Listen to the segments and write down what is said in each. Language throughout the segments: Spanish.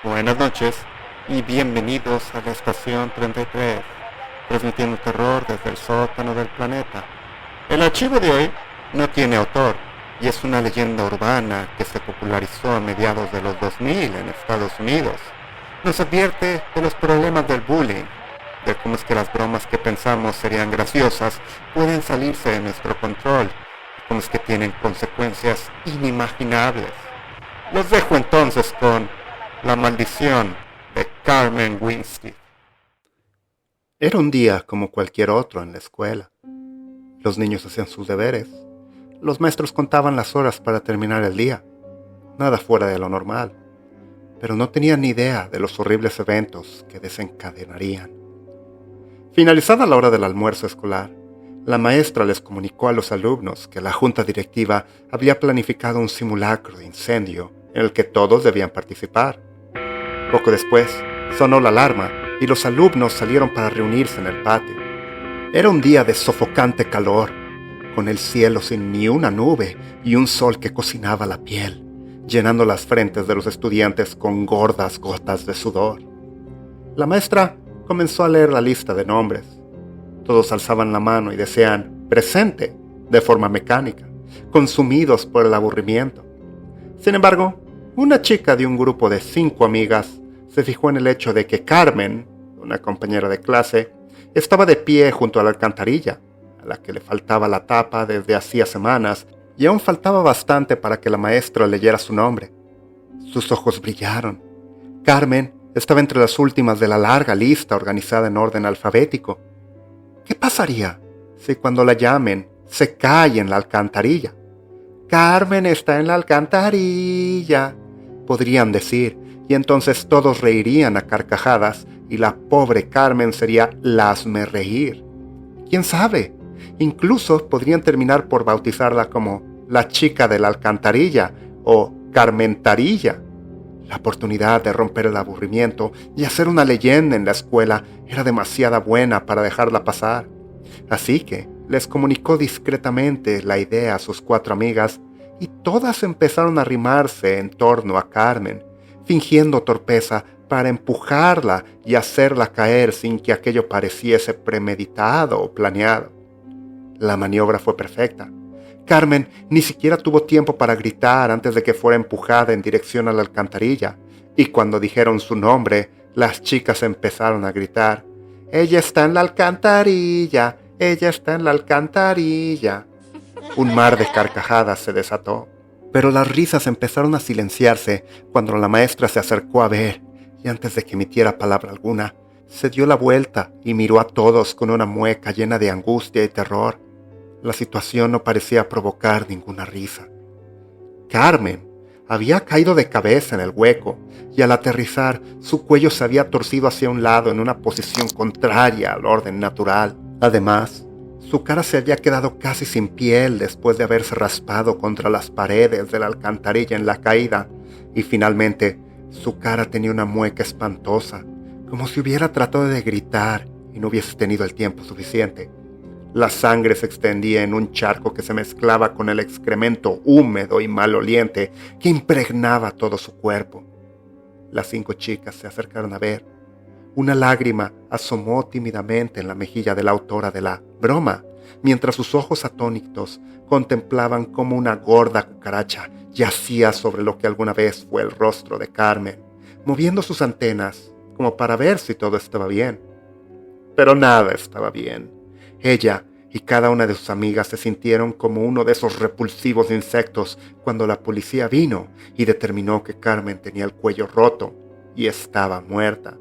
Buenas noches y bienvenidos a la Estación 33, transmitiendo terror desde el sótano del planeta. El archivo de hoy no tiene autor y es una leyenda urbana que se popularizó a mediados de los 2000 en Estados Unidos. Nos advierte de los problemas del bullying, de cómo es que las bromas que pensamos serían graciosas pueden salirse de nuestro control y cómo es que tienen consecuencias inimaginables. Los dejo entonces con La maldición de Carmen Winstead. Era un día como cualquier otro en la escuela. Los niños hacían sus deberes. Los maestros contaban las horas para terminar el día. Nada fuera de lo normal. Pero no tenían ni idea de los horribles eventos que desencadenarían. Finalizada la hora del almuerzo escolar, la maestra les comunicó a los alumnos que la junta directiva había planificado un simulacro de incendio en el que todos debían participar. Poco después, sonó la alarma y los alumnos salieron para reunirse en el patio. Era un día de sofocante calor, con el cielo sin ni una nube y un sol que cocinaba la piel, llenando las frentes de los estudiantes con gordas gotas de sudor. La maestra comenzó a leer la lista de nombres. Todos alzaban la mano y decían «presente» de forma mecánica, consumidos por el aburrimiento. Sin embargo, una chica de un grupo de 5 amigas se fijó en el hecho de que Carmen, una compañera de clase, estaba de pie junto a la alcantarilla, a la que le faltaba la tapa desde hacía semanas y aún faltaba bastante para que la maestra leyera su nombre. Sus ojos brillaron. Carmen estaba entre las últimas de la larga lista organizada en orden alfabético. ¿Qué pasaría si cuando la llamen se cae en la alcantarilla? «Carmen está en la alcantarilla», podrían decir, y entonces todos reirían a carcajadas y la pobre Carmen sería lasmerreír. ¿Quién sabe? Incluso podrían terminar por bautizarla como la chica de la alcantarilla o Carmentarilla. La oportunidad de romper el aburrimiento y hacer una leyenda en la escuela era demasiado buena para dejarla pasar. Así que les comunicó discretamente la idea a sus 4 amigas y todas empezaron a arrimarse en torno a Carmen, fingiendo torpeza para empujarla y hacerla caer sin que aquello pareciese premeditado o planeado. La maniobra fue perfecta. Carmen ni siquiera tuvo tiempo para gritar antes de que fuera empujada en dirección a la alcantarilla, y cuando dijeron su nombre, las chicas empezaron a gritar «¡Ella está en la alcantarilla! ¡Ella está en la alcantarilla!». Un mar de carcajadas se desató, pero las risas empezaron a silenciarse cuando la maestra se acercó a ver y antes de que emitiera palabra alguna, se dio la vuelta y miró a todos con una mueca llena de angustia y terror. La situación no parecía provocar ninguna risa. Carmen había caído de cabeza en el hueco y al aterrizar su cuello se había torcido hacia un lado en una posición contraria al orden natural. Además, su cara se había quedado casi sin piel después de haberse raspado contra las paredes de la alcantarilla en la caída, y finalmente su cara tenía una mueca espantosa, como si hubiera tratado de gritar y no hubiese tenido el tiempo suficiente. La sangre se extendía en un charco que se mezclaba con el excremento húmedo y maloliente que impregnaba todo su cuerpo. Las 5 chicas se acercaron a ver. Una lágrima asomó tímidamente en la mejilla de la autora de la broma, mientras sus ojos atónitos contemplaban cómo una gorda cucaracha yacía sobre lo que alguna vez fue el rostro de Carmen, moviendo sus antenas como para ver si todo estaba bien. Pero nada estaba bien. Ella y cada una de sus amigas se sintieron como uno de esos repulsivos insectos cuando la policía vino y determinó que Carmen tenía el cuello roto y estaba muerta.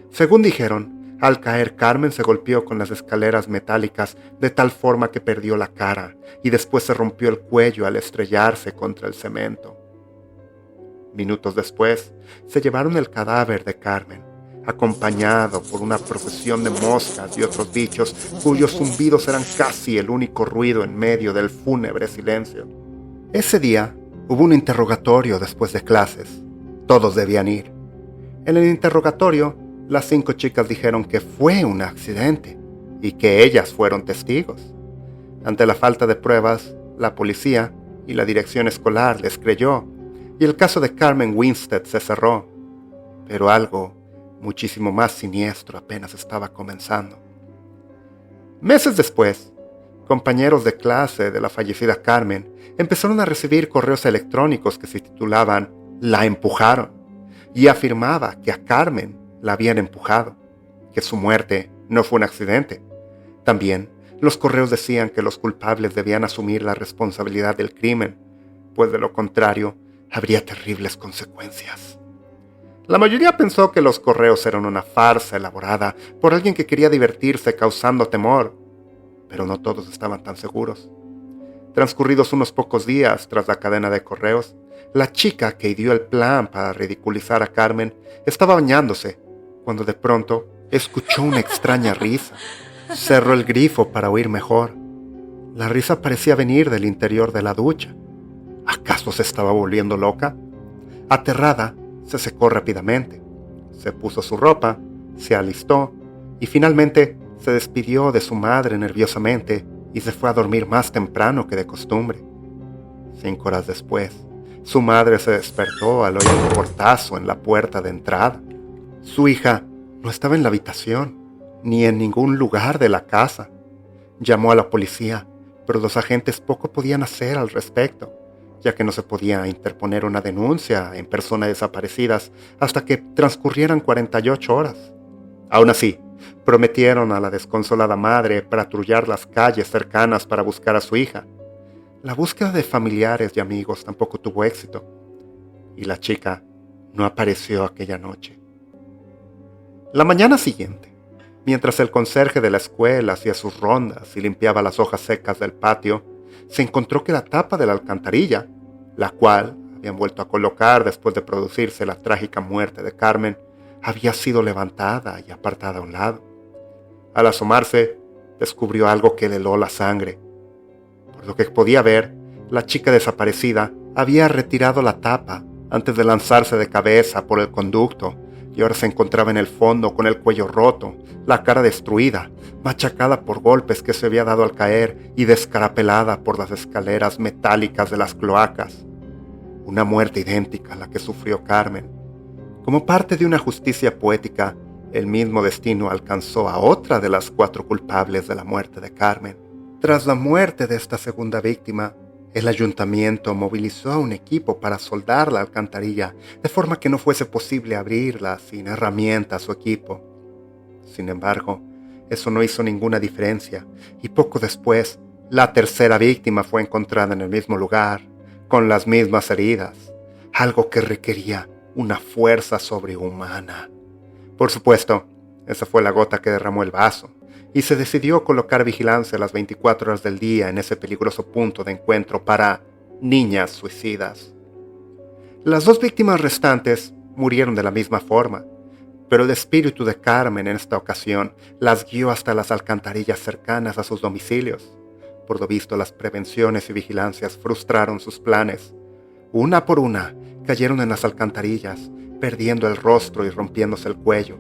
Según dijeron, al caer Carmen se golpeó con las escaleras metálicas de tal forma que perdió la cara y después se rompió el cuello al estrellarse contra el cemento. Minutos después, se llevaron el cadáver de Carmen, acompañado por una procesión de moscas y otros bichos cuyos zumbidos eran casi el único ruido en medio del fúnebre silencio. Ese día hubo un interrogatorio después de clases. Todos debían ir. En el interrogatorio, las 5 chicas dijeron que fue un accidente y que ellas fueron testigos. Ante la falta de pruebas, la policía y la dirección escolar les creyó y el caso de Carmen Winstead se cerró. pero algo muchísimo más siniestro apenas estaba comenzando. Meses después, compañeros de clase de la fallecida Carmen empezaron a recibir correos electrónicos que se titulaban "La empujaron" y afirmaba que a Carmen la habían empujado, que su muerte no fue un accidente. También los correos decían que los culpables debían asumir la responsabilidad del crimen, pues de lo contrario habría terribles consecuencias. La mayoría pensó que los correos eran una farsa elaborada por alguien que quería divertirse causando temor, pero no todos estaban tan seguros. Transcurridos unos pocos días tras la cadena de correos, la chica que ideó el plan para ridiculizar a Carmen estaba bañándose, cuando de pronto escuchó una extraña risa. Cerró el grifo para oír mejor. La risa parecía venir del interior de la ducha. ¿Acaso se estaba volviendo loca? Aterrada, se secó rápidamente. Se puso su ropa, se alistó y finalmente se despidió de su madre nerviosamente y se fue a dormir más temprano que de costumbre. 5 horas después, su madre se despertó al oír un portazo en la puerta de entrada. Su hija no estaba en la habitación, ni en ningún lugar de la casa. Llamó a la policía, pero los agentes poco podían hacer al respecto, ya que no se podía interponer una denuncia en personas desaparecidas hasta que transcurrieran 48 horas. Aún así, prometieron a la desconsolada madre patrullar las calles cercanas para buscar a su hija. La búsqueda de familiares y amigos tampoco tuvo éxito, y la chica no apareció aquella noche. La mañana siguiente, mientras el conserje de la escuela hacía sus rondas y limpiaba las hojas secas del patio, se encontró que la tapa de la alcantarilla, la cual habían vuelto a colocar después de producirse la trágica muerte de Carmen, había sido levantada y apartada a un lado. Al asomarse, descubrió algo que le heló la sangre. Por lo que podía ver, la chica desaparecida había retirado la tapa antes de lanzarse de cabeza por el conducto y ahora se encontraba en el fondo con el cuello roto, la cara destruida, machacada por golpes que se había dado al caer y descarapelada por las escaleras metálicas de las cloacas. Una muerte idéntica a la que sufrió Carmen. Como parte de una justicia poética, el mismo destino alcanzó a otra de las 4 culpables de la muerte de Carmen. Tras la muerte de esta segunda víctima, el ayuntamiento movilizó a un equipo para soldar la alcantarilla, de forma que no fuese posible abrirla sin herramientas o equipo. Sin embargo, eso no hizo ninguna diferencia, y poco después, la tercera víctima fue encontrada en el mismo lugar, con las mismas heridas, algo que requería una fuerza sobrehumana. Por supuesto, esa fue la gota que derramó el vaso, y se decidió colocar vigilancia las 24 horas del día en ese peligroso punto de encuentro para niñas suicidas. Las 2 víctimas restantes murieron de la misma forma, pero el espíritu de Carmen en esta ocasión las guió hasta las alcantarillas cercanas a sus domicilios. Por lo visto, las prevenciones y vigilancias frustraron sus planes. Una por una, cayeron en las alcantarillas, perdiendo el rostro y rompiéndose el cuello.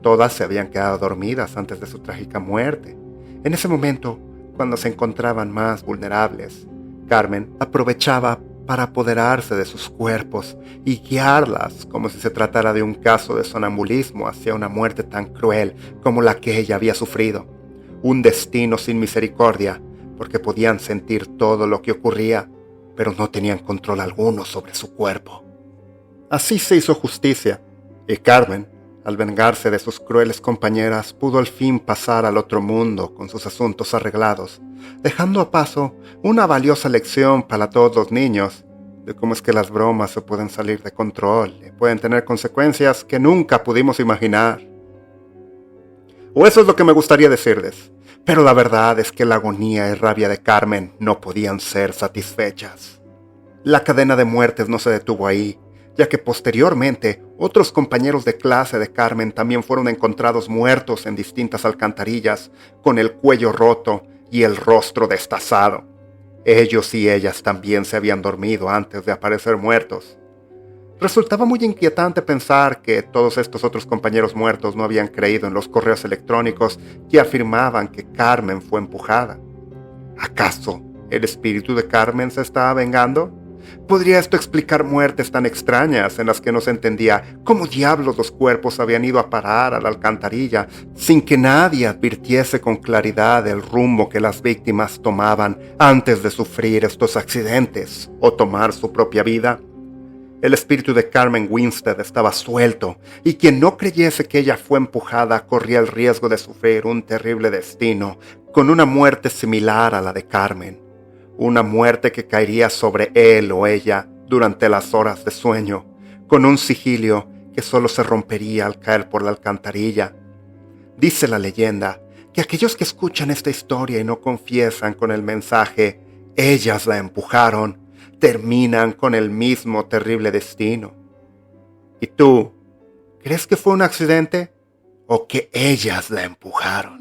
Todas se habían quedado dormidas antes de su trágica muerte. En ese momento, cuando se encontraban más vulnerables, Carmen aprovechaba para apoderarse de sus cuerpos y guiarlas como si se tratara de un caso de sonambulismo hacia una muerte tan cruel como la que ella había sufrido. Un destino sin misericordia, porque podían sentir todo lo que ocurría, pero no tenían control alguno sobre su cuerpo. Así se hizo justicia, y Carmen, al vengarse de sus crueles compañeras, pudo al fin pasar al otro mundo con sus asuntos arreglados, dejando a paso una valiosa lección para todos los niños de cómo es que las bromas se pueden salir de control y pueden tener consecuencias que nunca pudimos imaginar. O eso es lo que me gustaría decirles, pero la verdad es que la agonía y rabia de Carmen no podían ser satisfechas. La cadena de muertes no se detuvo ahí, ya que posteriormente otros compañeros de clase de Carmen también fueron encontrados muertos en distintas alcantarillas, con el cuello roto y el rostro destazado. Ellos y ellas también se habían dormido antes de aparecer muertos. Resultaba muy inquietante pensar que todos estos otros compañeros muertos no habían creído en los correos electrónicos que afirmaban que Carmen fue empujada. ¿Acaso el espíritu de Carmen se estaba vengando? Podría esto explicar muertes tan extrañas en las que no se entendía cómo diablos los cuerpos habían ido a parar a la alcantarilla sin que nadie advirtiese con claridad el rumbo que las víctimas tomaban antes de sufrir estos accidentes o tomar su propia vida. El espíritu de Carmen Winstead estaba suelto, y quien no creyese que ella fue empujada corría el riesgo de sufrir un terrible destino, con una muerte similar a la de Carmen. Una muerte que caería sobre él o ella durante las horas de sueño, con un sigilio que solo se rompería al caer por la alcantarilla. Dice la leyenda que aquellos que escuchan esta historia y no confiesan con el mensaje «ellas la empujaron», terminan con el mismo terrible destino. ¿Y tú, crees que fue un accidente o que ellas la empujaron?